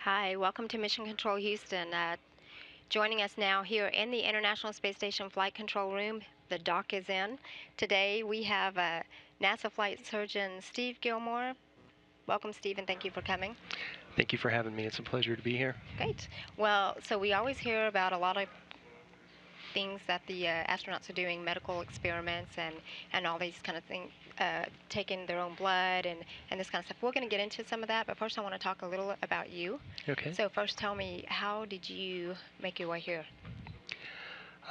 Hi, welcome to Mission Control Houston. Joining us now here in the International Space Station Flight Control Room, the dock is in. Today we have NASA Flight Surgeon Steve Gilmore. Welcome, Steve, and thank you for coming. Thank you for having me. It's a pleasure to be here. Great. Well, so we always hear about a lot of things that the astronauts are doing, medical experiments and all these kind of things, taking their own blood and this kind of stuff. We're going to get into some of that, but first I want to talk a little about you. Okay. So first tell me, how did you make your way here?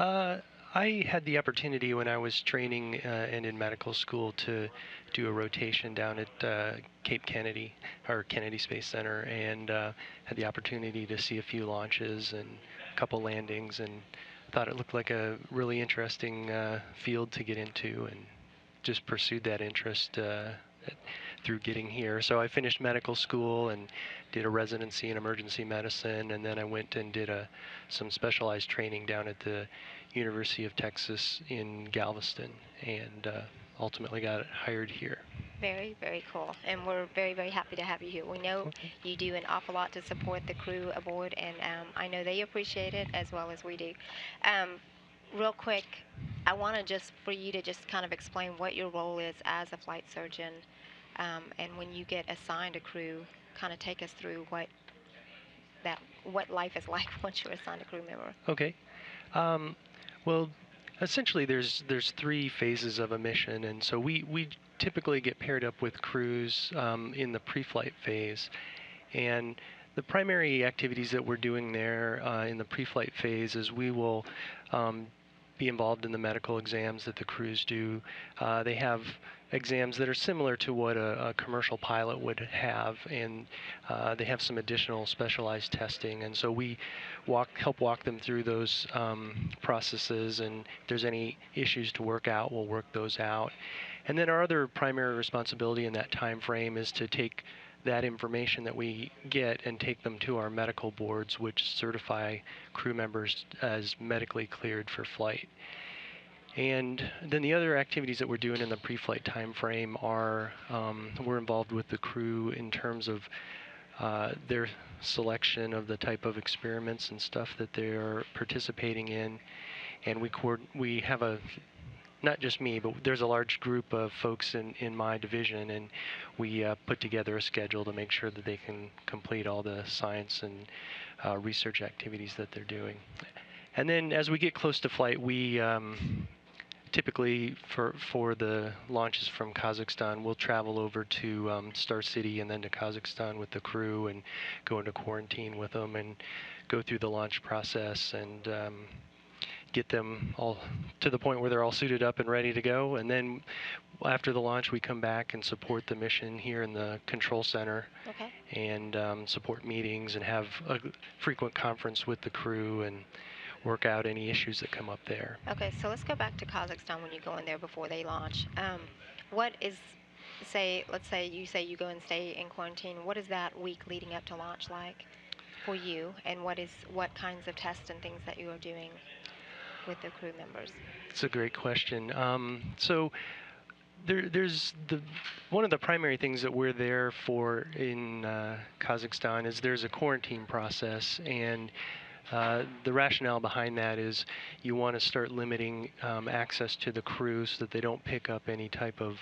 I had the opportunity when I was training and in medical school to do a rotation down at Cape Kennedy, or Kennedy Space Center, and had the opportunity to see a few launches and a couple landings, and thought it looked like a really interesting field to get into, and just pursued that interest through getting here. So I finished medical school and did a residency in emergency medicine, and then I went and did some specialized training down at the University of Texas in Galveston, and ultimately got hired here. Very, very cool. And we're very, very happy to have you here. We know Okay. you do an awful lot to support the crew aboard, and I know they appreciate it as well as we do. Um, Real quick, I want to just for you to just kind of explain what your role is as a flight surgeon, and when you get assigned a crew, kind of take us through what life is like once you're assigned a crew member. Okay. Um, well, essentially, there's three phases of a mission, and so we typically get paired up with crews in the pre-flight phase, and the primary activities that we're doing there in the pre-flight phase is we will be involved in the medical exams that the crews do. They have exams that are similar to what a commercial pilot would have, and they have some additional specialized testing. And so we help walk them through those processes, and if there's any issues to work out, we'll work those out. And then our other primary responsibility in that time frame is to take that information that we get and take them to our medical boards, which certify crew members as medically cleared for flight. And then the other activities that we're doing in the pre-flight time frame are we're involved with the crew in terms of their selection of the type of experiments and stuff that they're participating in, and we have a not just me, but there's a large group of folks in my division, and we put together a schedule to make sure that they can complete all the science and research activities that they're doing. And then as we get close to flight, we typically for the launches from Kazakhstan, we'll travel over to Star City and then to Kazakhstan with the crew and go into quarantine with them and go through the launch process and get them all to the point where they're all suited up and ready to go. And then after the launch, we come back and support the mission here in the control center. Okay. And support meetings and have a frequent conference with the crew and work out any issues that come up there. Okay, so let's go back to Kazakhstan when you go in there before they launch. What is, let's say you go and stay in quarantine. What is that week leading up to launch like for you, and what kinds of tests and things that you are doing with the crew members? It's a great question. So there's one of the primary things that we're there for in Kazakhstan is there's a quarantine process, and the rationale behind that is you want to start limiting access to the crew so that they don't pick up any type of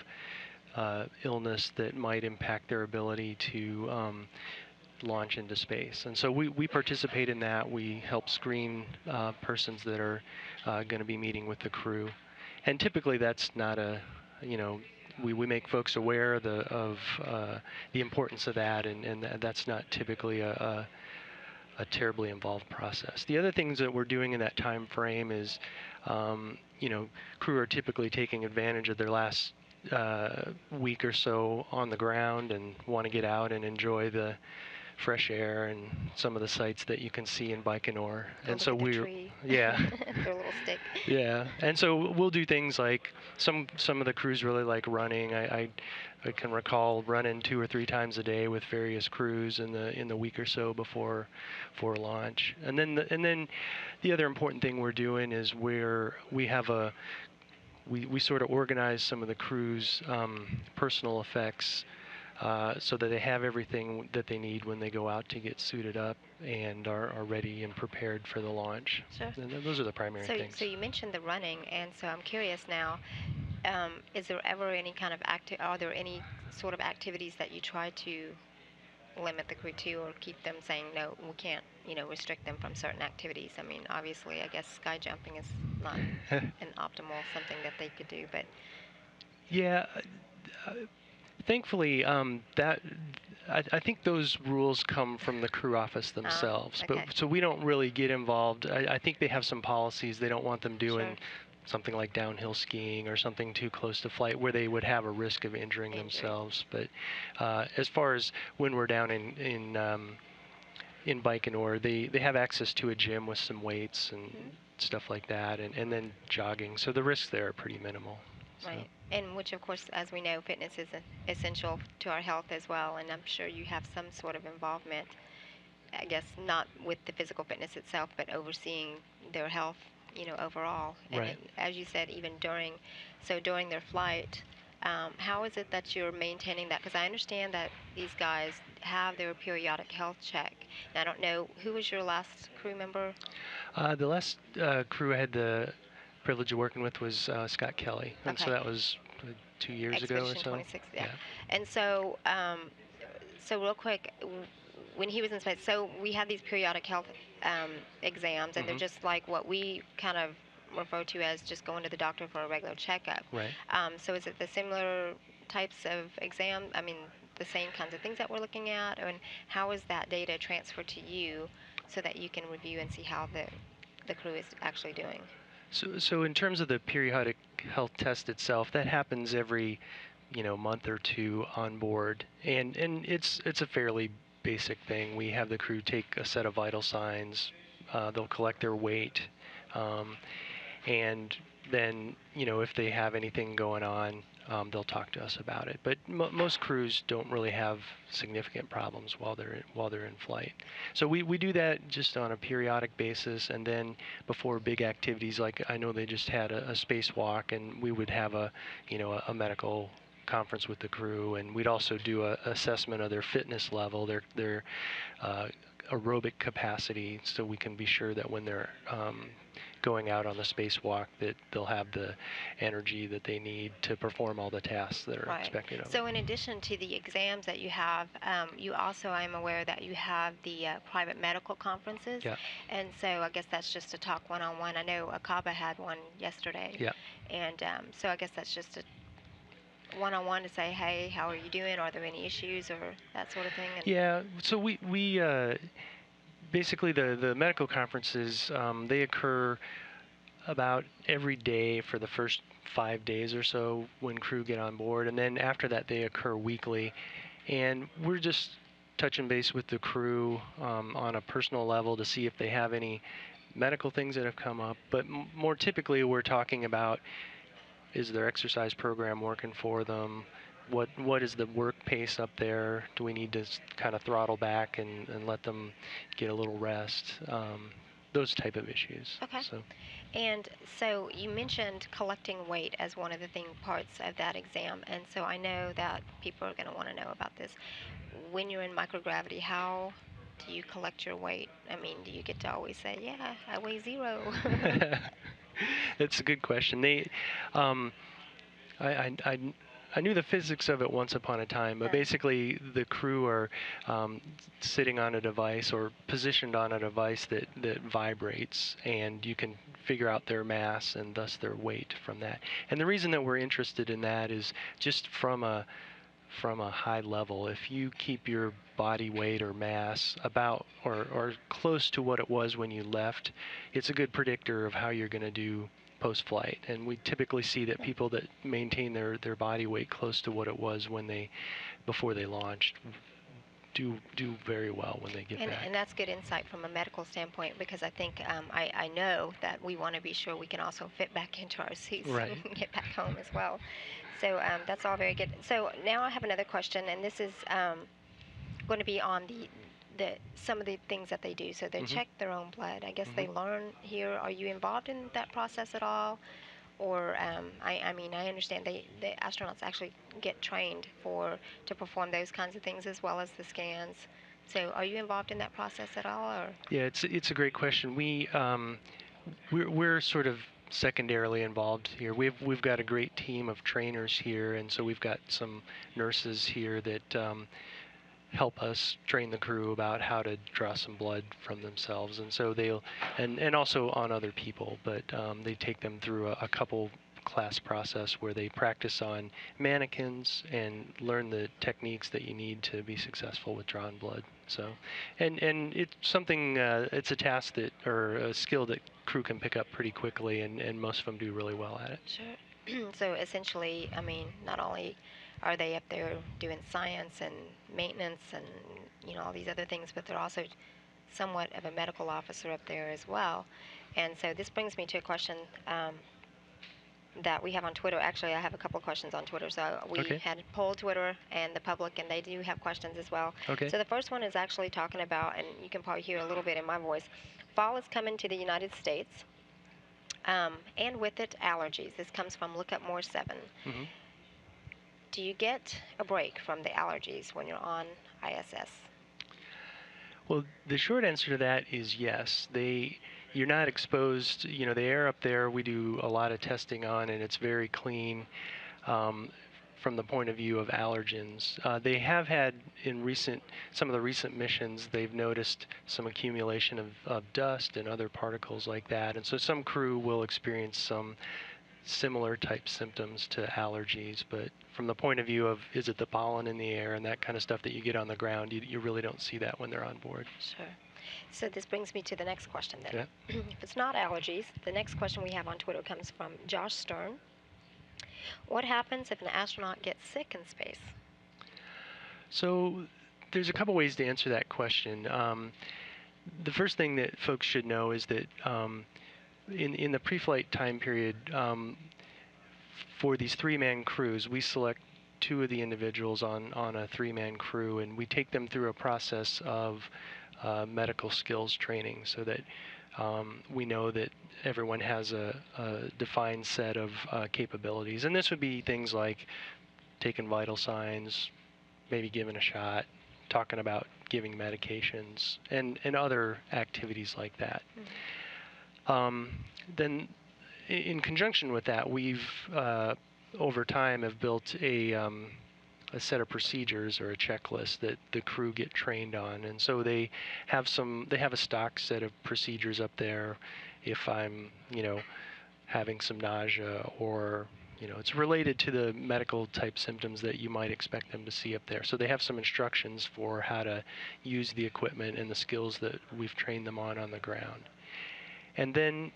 illness that might impact their ability to launch into space. And so we participate in that. We help screen persons that are going to be meeting with the crew. And typically that's not we make folks aware of the importance of that, and that's not typically a terribly involved process. The other things that we're doing in that time frame is, crew are typically taking advantage of their last week or so on the ground and want to get out and enjoy the fresh air and some of the sights that you can see in Baikonur. And so we're yeah. their little stick. Yeah, and so we'll do things like some of the crews really like running. I can recall running 2 or 3 times a day with various crews in the week or so before launch. And then the other important thing we're doing is we sort of organize some of the crew's personal effects so that they have everything that they need when they go out to get suited up and are ready and prepared for the launch. Sure. And those are the primary So things. you mentioned the running, and so I'm curious now. Is there ever any kind of Are there any sort of activities that you try to limit the crew to, or keep them saying no, we can't, restrict them from certain activities? I mean, obviously, I guess sky jumping is not an optimal something that they could do, but Yeah, uh, thankfully, that I think those rules come from the crew office themselves. But okay, so we don't really get involved. I think they have some policies. They don't want them sure, doing something like downhill skiing or something too close to flight where they would have a risk of injuring injury. themselves. But as far as when we're down in Baikonur, they have access to a gym with some weights and Hmm. stuff like that, and then jogging. So the risks there are pretty minimal. So. Right. And which, of course, as we know, fitness is essential to our health as well. And I'm sure you have some sort of involvement, I guess, not with the physical fitness itself, but overseeing their health, overall. And Right. as you said, even during their flight, how is it that you're maintaining that? Because I understand that these guys have their periodic health check. And I don't know, who was your last crew member? The last crew I had the privilege of working with was Scott Kelly, and so Okay. that was 2 years ago or Expedition so. 26, yeah. Yeah. And so real quick, when he was in space, so we have these periodic health exams, and they're Hmm. just like what we kind of refer to as just going to the doctor for a regular checkup. Right. So is it the similar types of exam? I mean, the same kinds of things that we're looking at, and how is that data transferred to you so that you can review and see how the crew is actually doing? So in terms of the periodic health test itself, that happens every month or two on board, and it's a fairly basic thing. We have the crew take a set of vital signs. They'll collect their weight. Um, and then if they have anything going on, they'll talk to us about it. But most crews don't really have significant problems while they're in flight. So we do that just on a periodic basis, and then before big activities, like I know they just had a spacewalk, and we would have a medical conference with the crew, and we'd also do a assessment of their fitness level, their uh, aerobic capacity, so we can be sure that when they're going out on the spacewalk that they'll have the energy that they need to perform all the tasks that are Right. expected of them. So in addition to the exams that you have, you also, I'm aware that you have the private medical conferences. Yeah, And so I guess that's just to talk one-on-one. I know Akaba had one yesterday. yeah, And so I guess that's just a one-on-one to say, hey, how are you doing? Are there any issues or that sort of thing? And yeah. So we basically the medical conferences, they occur about every day for the first 5 days or so when crew get on board, and then after that they occur weekly. And we're just touching base with the crew on a personal level to see if they have any medical things that have come up. But more typically, we're talking about, is their exercise program working for them? What is the work pace up there? Do we need to kind of throttle back and let them get a little rest? Those type of issues. okay. So. And so you mentioned collecting weight as one of the parts of that exam. And so I know that people are going to want to know about this. When you're in microgravity, how do you collect your weight? I mean, do you get to always say, yeah, I weigh 0? That's a good question. Um, I, I, I, I knew the physics of it once upon a time, but basically the crew are sitting on a device or positioned on a device that vibrates, and you can figure out their mass and thus their weight from that. And the reason that we're interested in that is just from a high level, if you keep your body weight or mass about or close to what it was when you left, it's a good predictor of how you're going to do post-flight. And we typically see that people that maintain their body weight close to what it was before they launched do very well when they get back. And that's good insight from a medical standpoint, because I think I know that we want to be sure we can also fit back into our suits Right. and get back home as well. So that's all very good. So now I have another question, and this is going to be on the some of the things that they do. So they Mhm. check their own blood. I guess they Mhm. learn here. Are you involved in that process at all? or I mean, I understand the astronauts actually get trained to perform those kinds of things as well as the scans. So, are you involved in that process at all, or? Yeah, it's a great question. We're sort of secondarily involved here. We've got a great team of trainers here, and so we've got some nurses here that help us train the crew about how to draw some blood from themselves, and so they'll and also on other people, but they take them through a couple class process where they practice on mannequins and learn the techniques that you need to be successful with drawing blood. So, and it's something it's a task that or a skill that crew can pick up pretty quickly, and most of them do really well at it. Sure. So essentially, I mean, not only are they up there doing science and maintenance and all these other things, but they're also somewhat of a medical officer up there as well. And so this brings me to a question that we have on Twitter. Actually, I have a couple of questions on Twitter. So we Okay. had polled Twitter and the public, and they do have questions as well. Okay. So the first one is actually talking about, and you can probably hear a little bit in my voice, fall is coming to the United States, and with it, allergies. This comes from Look Up More 7. Hmm. Do you get a break from the allergies when you're on ISS? Well, the short answer to that is yes. You're not exposed. The air up there we do a lot of testing on, and it's very clean um, from the point of view of allergens. They have had some of the recent missions, they've noticed some accumulation of dust and other particles like that, and so some crew will experience some similar type symptoms to allergies, but from the point of view of is it the pollen in the air and that kind of stuff that you get on the ground, you really don't see that when they're on board. Sure. So this brings me to the next question then. Yeah. If it's not allergies, the next question we have on Twitter comes from Josh Stern. What happens if an astronaut gets sick in space? So there's a couple ways to answer that question. The first thing that folks should know is that in the pre-flight time period, for these three-man crews, we select two of the individuals on a three-man crew, and we take them through a process of medical skills training so that we know that everyone has a defined set of capabilities. And this would be things like taking vital signs, maybe giving a shot, talking about giving medications, and other activities like that. Then in conjunction with that, we've over time have built a set of procedures or a checklist that the crew get trained on, and so they have a stock set of procedures up there. If I'm having some nausea or it's related to the medical type symptoms that you might expect them to see up there. So they have some instructions for how to use the equipment and the skills that we've trained them on the ground. And then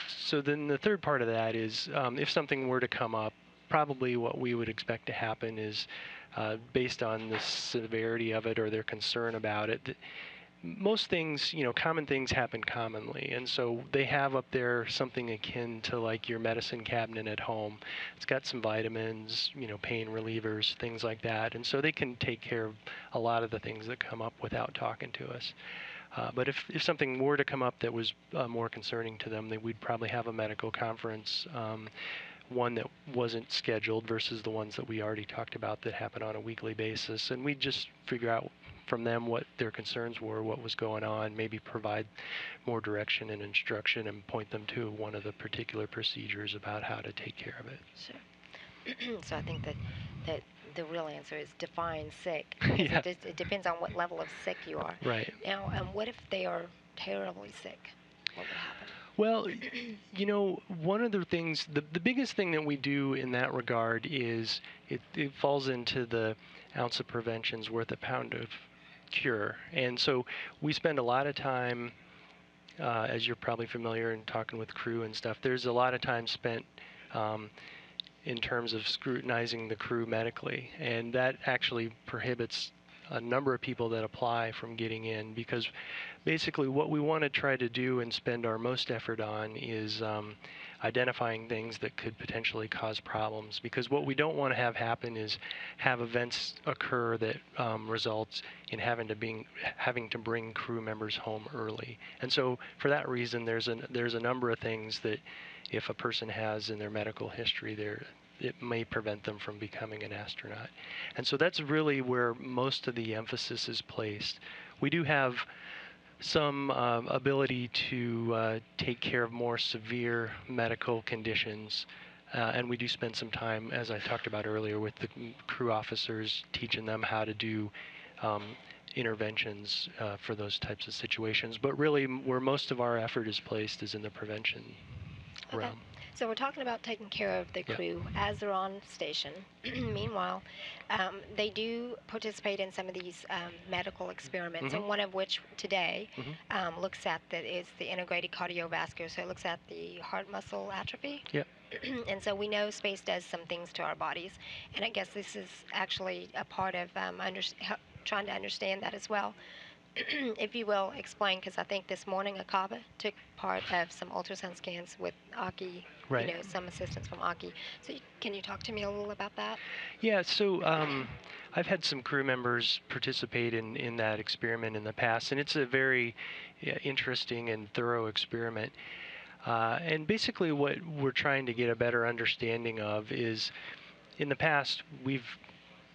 so then the third part of that is if something were to come up, probably what we would expect to happen is based on the severity of it or their concern about it. Most things, common things happen commonly, and so they have up there something akin to like your medicine cabinet at home. It's got some vitamins, pain relievers, things like that, and so they can take care of a lot of the things that come up without talking to us. But if something were to come up that was more concerning to them, then we'd probably have a medical conference, one that wasn't scheduled versus the ones that we already talked about that happen on a weekly basis, and we'd just figure out from them what their concerns were, what was going on, maybe provide more direction and instruction and point them to one of the particular procedures about how to take care of it. Sure. So I think that the real answer is define sick, because Yeah. it depends on what level of sick you are. Right. Now, what if they are terribly sick? What would happen? Well, one of the things, the biggest thing that we do in that regard is it falls into the ounce of prevention's worth a pound of cure. And so we spend a lot of time, as you're probably familiar in talking with crew and stuff, there's a lot of time spent in terms of scrutinizing the crew medically. And that actually prohibits a number of people that apply from getting in, because basically what we want to try to do and spend our most effort on is identifying things that could potentially cause problems, because what we don't want to have happen is have events occur that results in having to bring crew members home early. And so for that reason, there's a number of things that if a person has in their medical history, it may prevent them from becoming an astronaut. And so that's really where most of the emphasis is placed. We do have some ability to take care of more severe medical conditions. And we do spend some time, as I talked about earlier, with the crew officers, teaching them how to do um, interventions for those types of situations. But really, where most of our effort is placed is in the prevention Okay. realm. So we're talking about taking care of the Yep. crew as they're on station. Meanwhile, they do participate in some of these medical experiments, Mm-hmm. and one of which today Mm-hmm. looks at that is the integrated cardiovascular. So it looks at the heart muscle atrophy. Yep. And so we know space does some things to our bodies, and I guess this is actually a part of trying to understand that as well. If you will, explain, because I think this morning Akaba took part of some ultrasound scans with Aki, Right. some assistance from Aki. So can you talk to me a little about that? Yeah, so I've had some crew members participate in that experiment in the past, and it's a very interesting and thorough experiment. And basically, what we're trying to get a better understanding of is, in the past, we've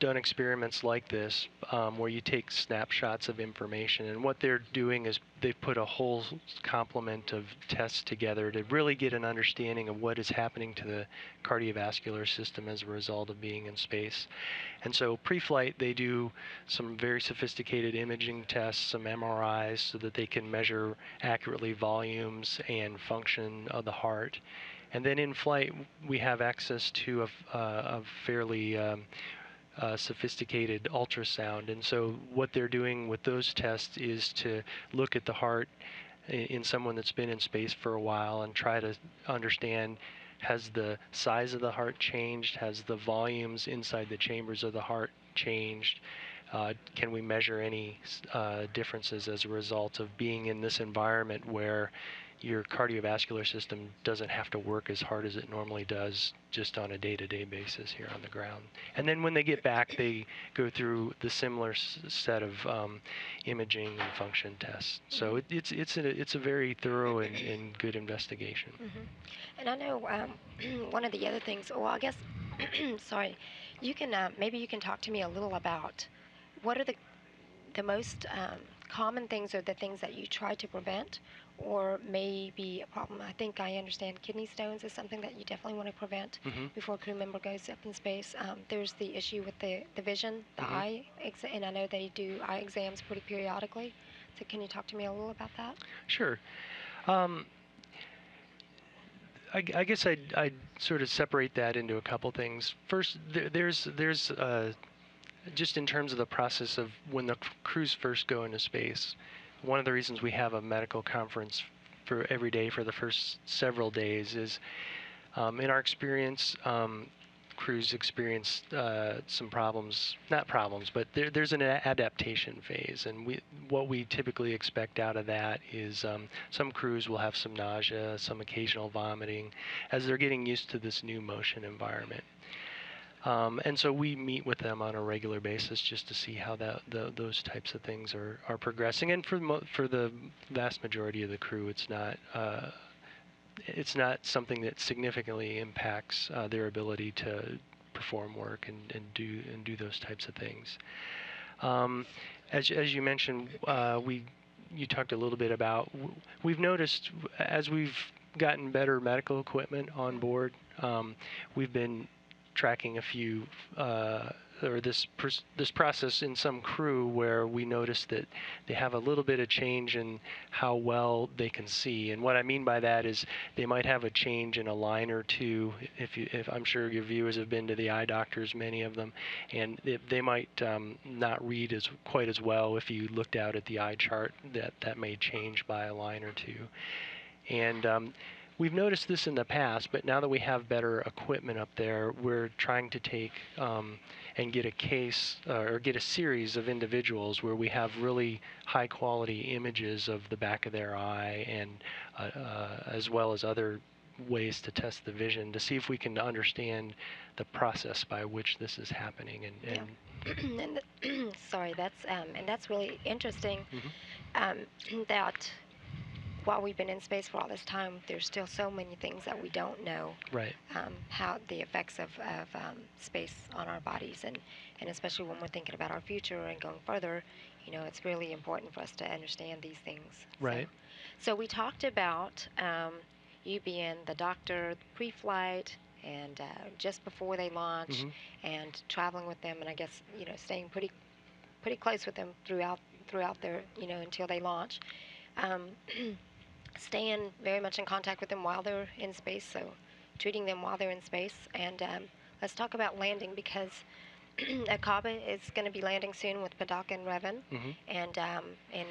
done experiments like this where you take snapshots of information, and what they're doing is they've put a whole complement of tests together to really get an understanding of what is happening to the cardiovascular system as a result of being in space. And so pre-flight, they do some very sophisticated imaging tests, some MRIs, so that they can measure accurately volumes and function of the heart. And then in flight, we have access to a fairly sophisticated ultrasound. And so what they're doing with those tests is to look at the heart in someone that's been in space for a while and try to understand, has the size of the heart changed? Has the volumes inside the chambers of the heart changed? Can we measure any differences as a result of being in this environment where your cardiovascular system doesn't have to work as hard as it normally does just on a day-to-day basis here on the ground? And then when they get back, they go through the similar set of imaging and function tests. So it's a very thorough and good investigation. Hmm. And I know one of the other things. Well, I guess, sorry, you can maybe you can talk to me a little about what are the most common things, or the things that you try to prevent or may be a problem. I think I understand kidney stones is something that you definitely want to prevent Hmm. before a crew member goes up in space. There's the issue with the vision, the Hmm. eye, and I know they do eye exams pretty periodically. So can you talk to me a little about that? Sure. Um, I guess I'd sort of separate that into a couple things. First, there's just in terms of the process of when the crews first go into space. One of the reasons we have a medical conference for every day for the first several days is, in our experience, crews experience some problems, not problems, but there's an adaptation phase. And what we typically expect out of that is some crews will have some nausea, some occasional vomiting as they're getting used to this new motion environment. And so we meet with them on a regular basis just to see how those types of things are progressing. And for the vast majority of the crew, it's not something that significantly impacts their ability to perform work and do those types of things. Um, as you mentioned, you talked a little bit about, we've noticed as we've gotten better medical equipment on board, we've been tracking a few or this process in some crew where we notice that they have a little bit of change in how well they can see. And what I mean by that is they might have a change in a line or two. If I'm sure your viewers have been to the eye doctors, many of them, and they might not read quite as well. If you looked out at the eye chart, that may change by a line or two. And we've noticed this in the past, but now that we have better equipment up there, we're trying to take and get a case or get a series of individuals where we have really high quality images of the back of their eye and as well as other ways to test the vision to see if we can understand the process by which this is happening. Yeah. And sorry, that's really interesting. Mhm. Um, that while we've been in space for all this time, there's still so many things that we don't know. Right. How the effects of space on our bodies, and especially when we're thinking about our future and going further, it's really important for us to understand these things. Right. So we talked about you being the doctor pre-flight and just before they launch, Mhm. and traveling with them, and I guess staying pretty close with them throughout their until they launch. Um, Staying very much in contact with them while they're in space, so treating them while they're in space. And let's talk about landing, because Akaba is going to be landing soon with Padak and Revan, Mhm. and in,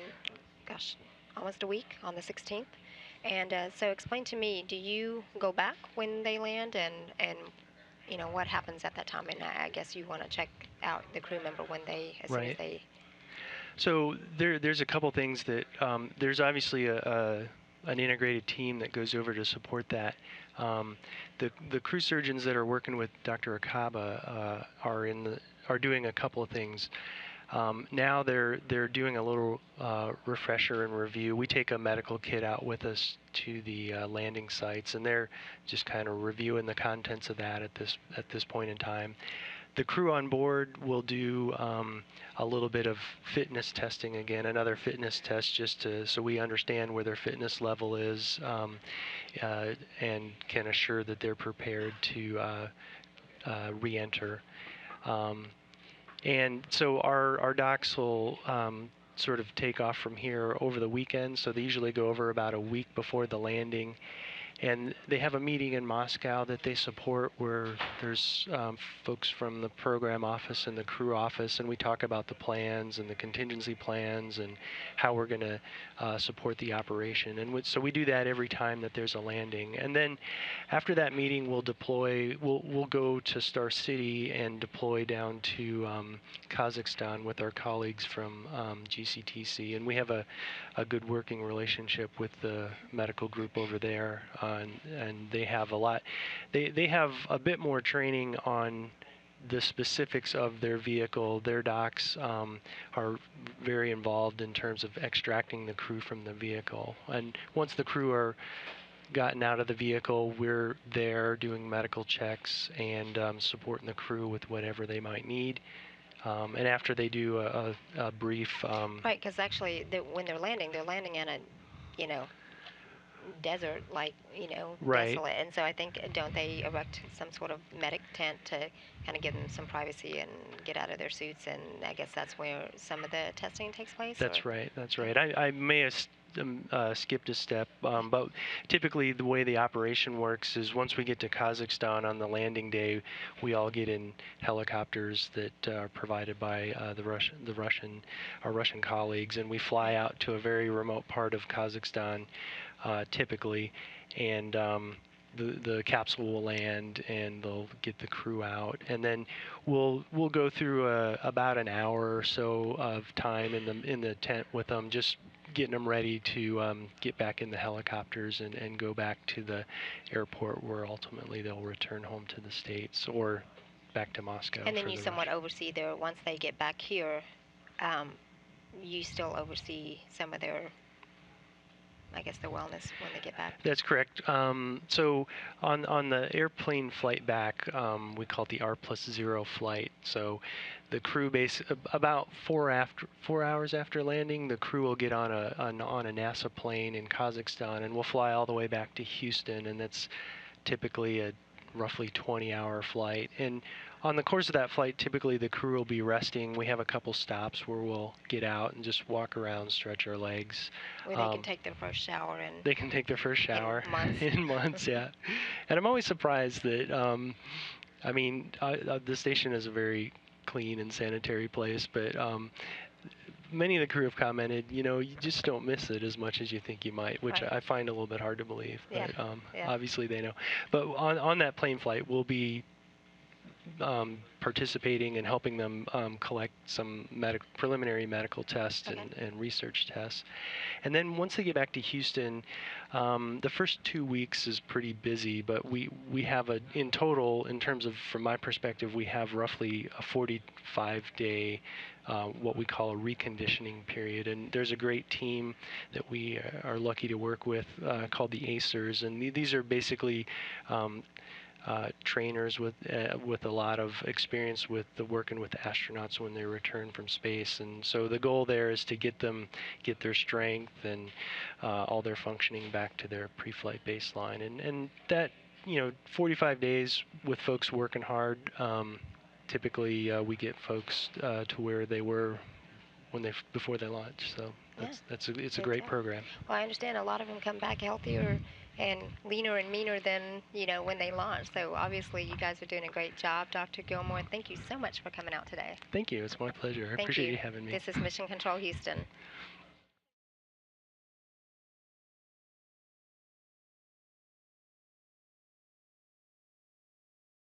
gosh, almost a week on the 16th. And so explain to me, do you go back when they land, and what happens at that time? And I guess you want to check out the crew member when as soon as Right. they. So there's a couple things that there's obviously an integrated team that goes over to support that. The crew surgeons that are working with Dr. Akaba are doing a couple of things. Now they're doing a little refresher and review. We take a medical kit out with us to the landing sites, and they're just kind of reviewing the contents of that at this point in time. The crew on board will do a little bit of fitness testing again, another fitness test just so we understand where their fitness level is and can assure that they're prepared to re-enter. And so our docs will sort of take off from here over the weekend. So they usually go over about a week before the landing. And they have a meeting in Moscow that they support where there's folks from the program office and the crew office, and we talk about the plans and the contingency plans and how we're going to support the operation. And so we do that every time that there's a landing. And then after that meeting, we'll deploy. We'll go to Star City and deploy down to Kazakhstan with our colleagues from GCTC, and we have a good working relationship with the medical group over there, and they have a lot. They have a bit more training on the specifics of their vehicle. Their docs are very involved in terms of extracting the crew from the vehicle. And once the crew are gotten out of the vehicle, we're there doing medical checks and supporting the crew with whatever they might need. And after they do a brief. Right, because actually, when they're landing in a, you know, desert, like, Right. desolate. And so I think, don't they erect some sort of medic tent to kind of give them some privacy and get out of their suits? And I guess that's where some of the testing takes place, or? That's right. That's Okay. right. I may have skipped a step, but typically the way the operation works is once we get to Kazakhstan on the landing day, we all get in helicopters that are provided by our Russian colleagues, and we fly out to a very remote part of Kazakhstan, typically, and the capsule will land and they'll get the crew out, and then we'll go through about an hour or so of time in the tent with them, just getting them ready to get back in the helicopters and go back to the airport where ultimately they'll return home to the States or back to Moscow And then for you the somewhat Russian. oversee once they get back here, um, you still oversee some of their, I guess, their wellness when they get back. That's correct. So on the airplane flight back, we call it the R+0 flight. So the crew about 4 hours after landing, the crew will get on a NASA plane in Kazakhstan, and we'll fly all the way back to Houston, and that's typically a roughly 20-hour flight. And on the course of that flight, typically the crew will be resting. We have a couple stops where we'll get out and just walk around, stretch our legs. Where they can take their first shower They can take their first shower in months. in months, yeah. And I'm always surprised that, I mean, the station is a very clean and sanitary place, but many of the crew have commented, you just don't miss it as much as you think you might, which Right. I find a little bit hard to believe. Yeah. But Yeah. obviously they know. But on that plane flight, we'll be participating and helping them collect some preliminary medical tests Okay. and research tests. And then once they get back to Houston, the first 2 weeks is pretty busy, but we have in total, in terms of, from my perspective, we have roughly a 45-day, what we call a reconditioning period. And there's a great team that we are lucky to work with called the ACERS. And these are basically trainers with a lot of experience with working with the astronauts when they return from space. And so the goal there is to get their strength and all their functioning back to their pre-flight baseline. And that 45 days with folks working hard. Typically, we get folks to where they were before they launch. So Yeah. it's a Good great job. program. Well, I understand a lot of them come back healthier and leaner and meaner than, when they launch. So obviously you guys are doing a great job, Dr. Gilmore. Thank you so much for coming out today. Thank you. It's my pleasure. I Thank appreciate you. you having me. This is Mission Control Houston.